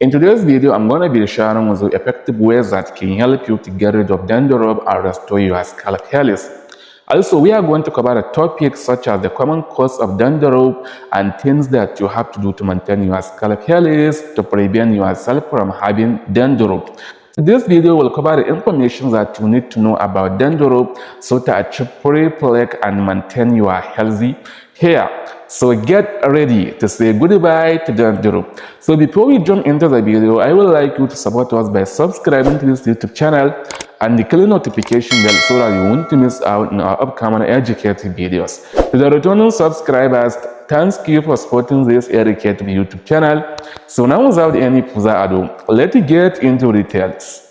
In today's video, I'm going to be sharing with you effective ways that can help you to get rid of dandruff and restore your scalp health. Also, we are going to cover a topic such as the common cause of dandruff and things that you have to do to maintain your scalp health to prevent yourself from having dandruff. This video will cover the information that you need to know about dandruff so to achieve pre-plaque and maintain your healthy hair. So get ready to say goodbye to dandruff. So before we jump into the video, I would like you to support us by subscribing to this YouTube channel and the click notification bell so that you won't miss out on our upcoming educative videos. To the returning subscribers, thank you for supporting this educative YouTube channel. So now without any further ado, let's get into details.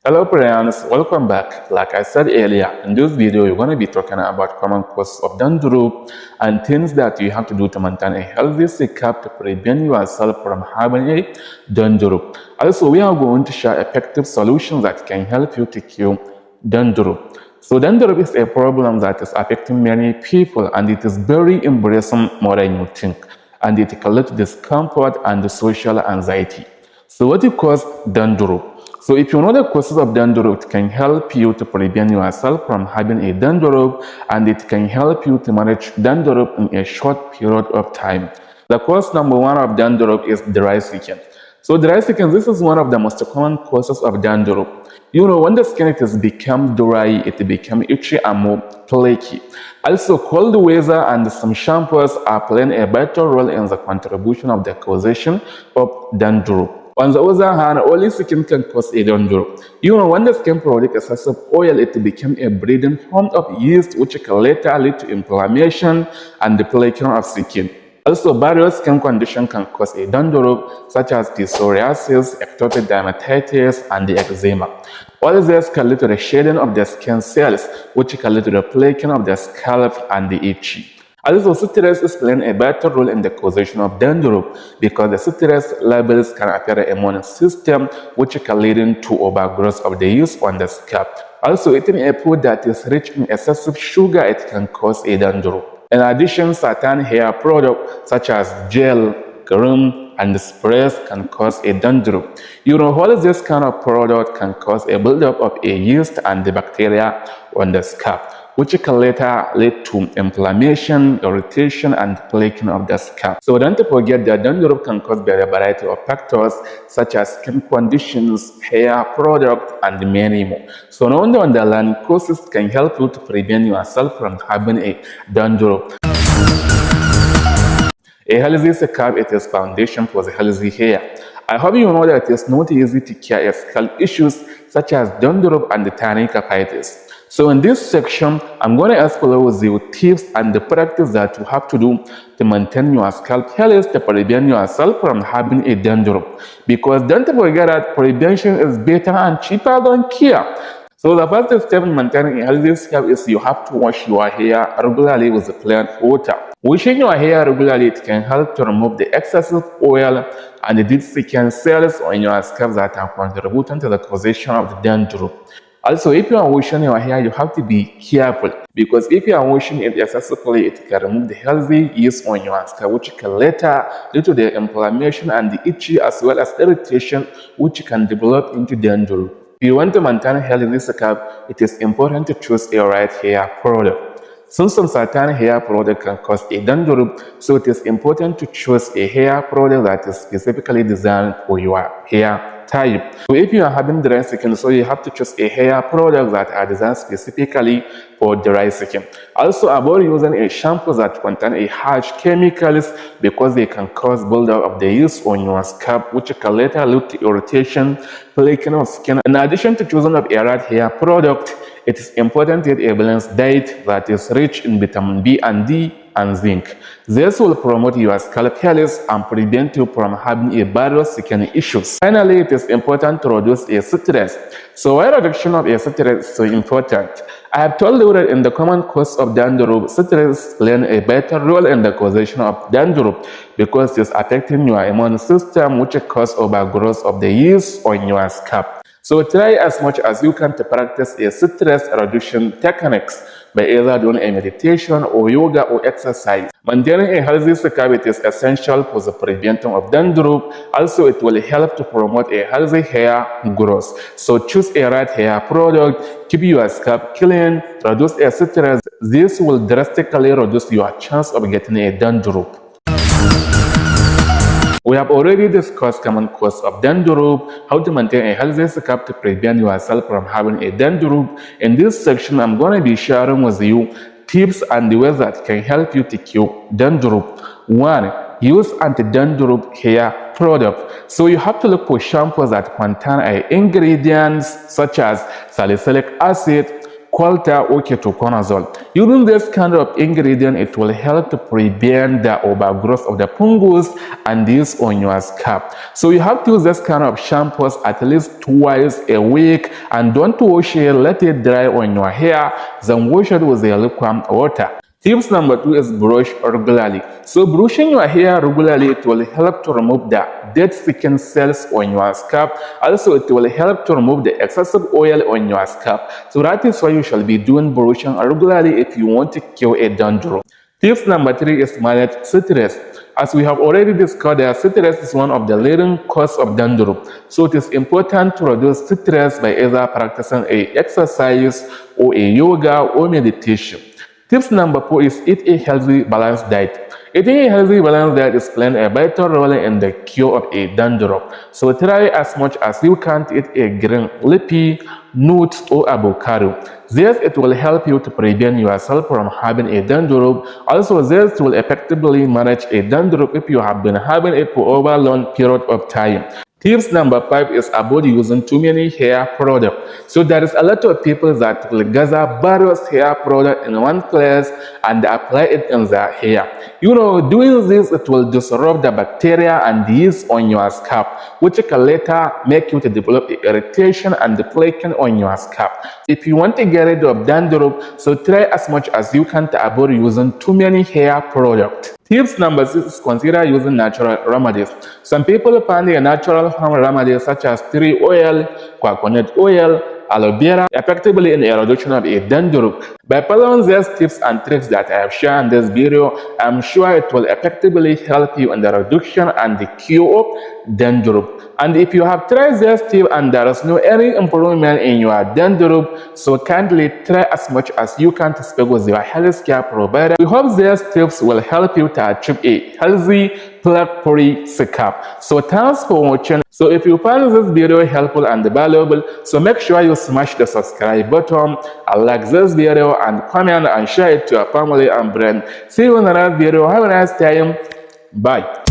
Hello friends, welcome back. Like I said earlier, in this video we're going to be talking about common causes of dandruff and things that you have to do to maintain a healthy scalp to prevent yourself from having a dandruff. Also, we are going to share effective solutions that can help you to cure dandruff. So dandruff is a problem that is affecting many people and it is very embarrassing more than you think, and it can lead to discomfort and social anxiety. So what causes dandruff? So if you know the causes of dandruff, it can help you to prevent yourself from having a dandruff, and it can help you to manage dandruff in a short period of time. The cause number one of dandruff is dry skin. So dry skin, this is one of the most common causes of dandruff. You know, when the skin becomes dry, it becomes itchy and more flaky. Also, cold weather and some shampoos are playing a vital role in the contribution of the causation of dandruff. On the other hand, oily skin can cause a dandruff. You know, when the skin produces excessive oil, it becomes a breeding home of yeast, which can later lead to inflammation and the flaking of skin. Also, various skin conditions can cause a dandruff, such as psoriasis, ectopic dermatitis, and the eczema. All these can lead to the shedding of the skin cells, which can lead to the flaking of the scalp and the itchy. Also, stress is playing a vital role in the causation of dandruff because the stress levels can affect the immune system, which can lead to overgrowth of the yeast on the scalp. Also, eating a food that is rich in excessive sugar, it can cause a dandruff. In addition, certain hair products such as gel, cream, and sprays can cause a dandruff. You know, all this kind of product can cause a buildup of a yeast and the bacteria on the scalp, which can later lead to inflammation, irritation, and flaking of the scalp. So don't forget that dandruff can cause by a variety of factors such as skin conditions, hair products, and many more. So knowing the underlying causes can help you to prevent yourself from having a dandruff. A healthy scalp is foundation for the healthy hair. I hope you know that it is not easy to cure scalp issues such as dandruff and tanning dermatitis. So in this section, I'm going to explore with you tips and the practice that you have to do to maintain your scalp health to prevent yourself from having a dandruff. Because don't forget that prevention is better and cheaper than cure. So the first step in maintaining a healthy scalp is you have to wash your hair regularly with plain water. Washing your hair regularly, it can help to remove the excessive oil and the dead skin cells on your scalp that are contributing to the causation of the dandruff. Also, if you are washing your hair, you have to be careful because if you are washing it excessively, it can remove the healthy yeast on your scalp, which can later lead to the inflammation and the itchy as well as irritation, which can develop into dandruff. If you want to maintain a healthy scalp, it is important to choose a right hair product. Since some certain hair product can cause a dandruff, so it is important to choose a hair product that is specifically designed for your hair type. So if you are having dry skin, so you have to choose a hair product that are designed specifically for dry skin. Also, avoid using a shampoo that contain a harsh chemicals because they can cause buildup of the yeast on your scalp, which can later lead to irritation, flaking of skin. In addition to choosing of a right hair product, it is important to eat a balanced diet that is rich in vitamin B and D and zinc. This will promote your scalp health and prevent you from having a various skin issues. Finally, it is important to reduce a stress. So why reduction of a stress is so important? I have told you that in the common cause of dandruff, stress plays a vital role in the causation of dandruff because it is affecting your immune system, which causes overgrowth of the yeast on your scalp. So try as much as you can to practice a stress reduction techniques. by either doing a meditation or yoga or exercise. Maintaining a healthy scalp is essential for the prevention of dandruff. Also, it will help to promote a healthy hair growth. So choose a right hair product, keep your scalp clean, reduce stress. This will drastically reduce your chance of getting a dandruff. We have already discussed common causes of dandruff, how to maintain a healthy scalp to prevent yourself from having a dandruff. In this section, I'm going to be sharing with you tips and the ways that can help you to cure dandruff. 1. Use anti-dandruff hair product. So you have to look for shampoos that contain ingredients such as salicylic acid, qualta or ketoconazole. Using this kind of ingredient, it will help to prevent the overgrowth of the fungus and this on your scalp. So you have to use this kind of shampoos at least twice a week, and don't wash it, let it dry on your hair, then wash it with a lukewarm water. Tips number 2 is brush regularly. So brushing your hair regularly, it will help to remove the dead skin cells on your scalp. Also, it will help to remove the excessive oil on your scalp. So that is why you shall be doing brushing regularly if you want to cure a dandruff. Tips number 3 is manage stress. As we have already discussed, stress is one of the leading causes of dandruff. So it is important to reduce stress by either practicing a exercise or a yoga or meditation. Tips number 4 is eat a healthy, balanced diet. Eating a healthy, balanced diet is playing a vital role in the cure of a dandruff. So try as much as you can to eat a green leafy, nuts, or avocado. This it will help you to prevent yourself from having a dandruff. Also, this will effectively manage a dandruff if you have been having it for over a long period of time. Tips number 5 is avoid using too many hair products. So there is a lot of people that will gather various hair products in one place and apply it in their hair. You know, doing this, it will disrupt the bacteria and yeast on your scalp, which can later make you to develop irritation and flaking on your scalp. If you want to get rid of dandruff, so try as much as you can to avoid using too many hair products. Tips number 6 is consider using natural remedies. Some people find a natural home remedies such as tree oil, coconut oil, aloe vera effectively in a reduction of a dandruff. By following these tips and tricks that I have shared in this video, I'm sure it will effectively help you in the reduction and the cure of dandruff. And if you have tried this tip and there is no any improvement in your dandruff, so kindly try as much as you can to speak with your healthcare provider. We hope these tips will help you to achieve a healthy, flake-free scalp. So thanks for watching. So if you find this video helpful and valuable, so make sure you smash the subscribe button, and like this video, and comment and share it to your family and friends. See you in the next video. Have a nice time. Bye.